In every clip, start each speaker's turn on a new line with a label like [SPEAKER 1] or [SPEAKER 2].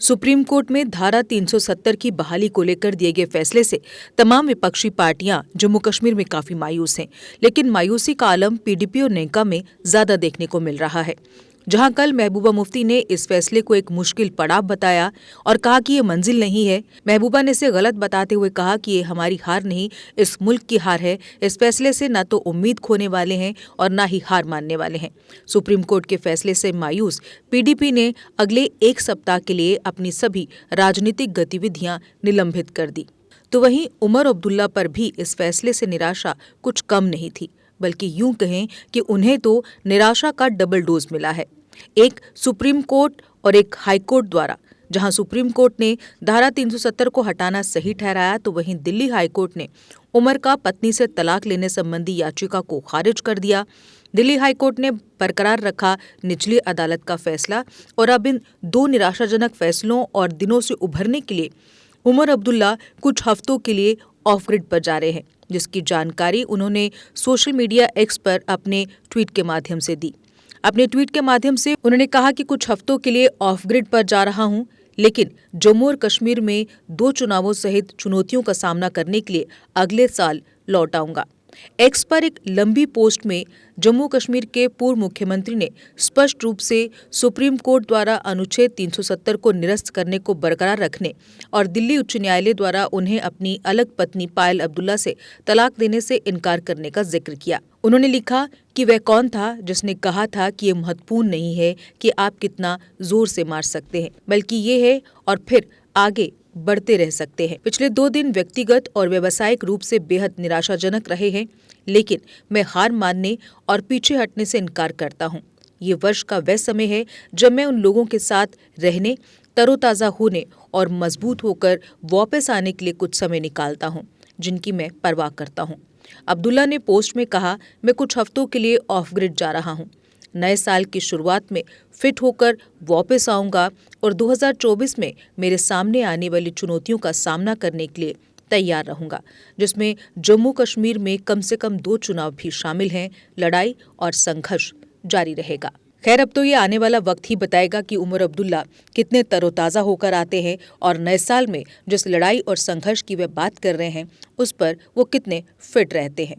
[SPEAKER 1] Supreme court में धारा 370 की बहाली को लेकर दिए गए फैसले से तमाम विपक्षी पार्टियां जम्मू कश्मीर में काफी मायूस हैं, लेकिन मायूसी का आलम पीडीपी और नेका में ज्यादा देखने को मिल रहा है। जहां कल महबूबा मुफ्ती ने इस फैसले को एक मुश्किल पड़ाव बताया और कहा कि ये मंजिल नहीं है। महबूबा ने इसे गलत बताते हुए कहा कि ये हमारी हार नहीं, इस मुल्क की हार है। इस फैसले से न तो उम्मीद खोने वाले हैं और न ही हार मानने वाले हैं। सुप्रीम कोर्ट के फैसले से मायूस पीडीपी ने अगले एक सप्ताह के लिए अपनी सभी राजनीतिक गतिविधियां निलंबित कर दी। तो वहीं उमर अब्दुल्ला पर भी इस फैसले से निराशा कुछ कम नहीं थी, बल्कि यूं कहें कि उन्हें तो निराशा का डबल डोज मिला है। एक सुप्रीम कोर्ट और एक हाई कोर्ट द्वारा। जहां सुप्रीम कोर्ट ने धारा 370 को हटाना सही ठहराया, तो वहीं दिल्ली हाई कोर्ट ने उमर का पत्नी से तलाक लेने संबंधी याचिका को खारिज कर दिया। दिल्ली हाई कोर्ट ने बरकरार रखा निचली अदालत का फैसला और अब इन दो निराशाजनक फैसलों और दिनों से उभरने के लिए उमर अब्दुल्ला कुछ हफ्तों के लिए ऑफ ग्रिड पर जा रहे हैं, जिसकी जानकारी उन्होंने सोशल मीडिया एक्स पर अपने ट्वीट के माध्यम से दी। अपने ट्वीट के माध्यम से उन्होंने कहा कि कुछ हफ्तों के लिए ऑफ ग्रिड पर जा रहा हूं, लेकिन जम्मू और कश्मीर में 2 चुनावों सहित चुनौतियों का सामना करने के लिए अगले साल लौट आऊंगा। एक्स पर एक लंबी पोस्ट में जम्मू कश्मीर के पूर्व मुख्यमंत्री ने स्पष्ट रूप से सुप्रीम कोर्ट द्वारा अनुच्छेद 370 को निरस्त करने को बरकरार रखने और दिल्ली उच्च न्यायालय द्वारा उन्हें अपनी अलग पत्नी पायल अब्दुल्ला से तलाक देने से इनकार करने का जिक्र किया। उन्होंने लिखा कि वह कौन था जिसने कहा था कि ये महत्वपूर्ण नहीं है कि आप कितना जोर से मार सकते हैं, बल्कि ये है और फिर आगे बढ़ते रह सकते हैं। पिछले 2 दिन व्यक्तिगत और व्यावसायिक रूप से बेहद निराशाजनक रहे हैं, लेकिन मैं हार मानने और पीछे हटने से इनकार करता हूं। ये वर्ष का वह समय है जब मैं उन लोगों के साथ रहने, तरोताजा होने और मजबूत होकर वापस आने के लिए कुछ समय निकालता हूं, जिनकी मैं परवाह करता हूं। अब्दुल्ला ने पोस्ट में कहा, मैं कुछ हफ्तों के लिए ऑफ ग्रिड जा रहा हूं। नए साल की शुरुआत में फिट होकर वापस आऊंगा और 2024 में मेरे सामने आने वाली चुनौतियों का सामना करने के लिए तैयार रहूंगा, जिसमें जम्मू कश्मीर में कम से कम 2 चुनाव भी शामिल हैं। लड़ाई और संघर्ष जारी रहेगा। खैर, अब तो ये आने वाला वक्त ही बताएगा कि उमर अब्दुल्ला कितने तरोताज़ा होकर आते हैं और नए साल में जिस लड़ाई और संघर्ष की वे बात कर रहे हैं, उस पर वो कितने फिट रहते हैं।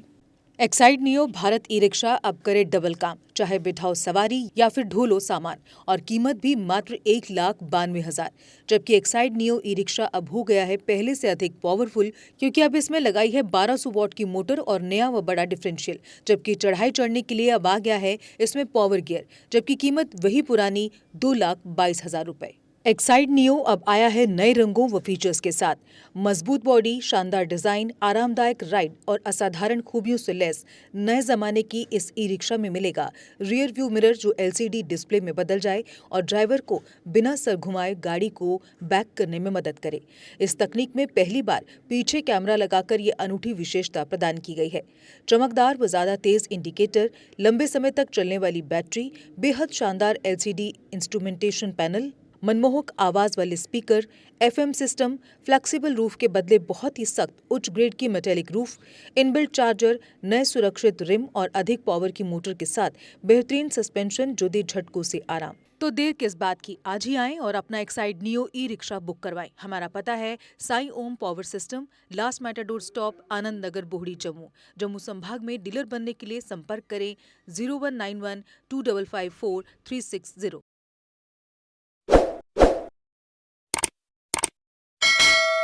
[SPEAKER 1] Exide neo Bharat e rickshaw अब करे डबल काम, चाहे बिठाओ सवारी या फिर ढोलो सामान, और कीमत भी मात्र 1,92,000। जबकि एक्साइड नियो ई रिक्शा अब हो गया है पहले से अधिक पावरफुल, क्योंकि अब इसमें लगाई है 1200 वॉट की मोटर और नया व बड़ा डिफरेंशियल। जबकि चढ़ाई चढ़ने के लिए अब आ गया है इसमें पावर गियर, जबकि कीमत वही पुरानी 2,22,000 रुपए। एक्साइड नियो अब आया है नए रंगों व फीचर्स के साथ। मजबूत बॉडी, शानदार डिजाइन, आरामदायक राइड और असाधारण खूबियों से लैस नए जमाने की इस ई रिक्शा में मिलेगा रियर व्यू मिरर, जो LCD डिस्प्ले में बदल जाए और ड्राइवर को बिना सर घुमाए गाड़ी को बैक करने में मदद करे। इस तकनीक में पहली बार पीछे कैमरा लगाकर ये अनूठी विशेषता प्रदान की गई है। चमकदार व ज्यादा तेज इंडिकेटर, लंबे समय तक चलने वाली बैटरी, बेहद शानदार LCD इंस्ट्रूमेंटेशन पैनल, मनमोहक आवाज वाले speaker, FM system, flexible roof के बदले बहुत ही सख्त उच्च ग्रेड की मेटेलिक रूफ, इनबिल्ट चार्जर, नए सुरक्षित रिम और अधिक पावर की मोटर के साथ बेहतरीन सस्पेंशन जो दे झटकों से आराम। तो देर किस बात की, आज ही आएं और अपना Exide neo e rickshaw book करवाएं। हमारा पता है Sai Om power system, last matador stop, Anand Nagar, Bohri, Jammu. Jammu संभाग में डीलर बनने के लिए संपर्क करें 0191 2554 360।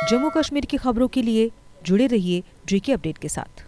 [SPEAKER 1] जम्मू कश्मीर की खबरों के लिए जुड़े रहिए GK अपडेट के साथ।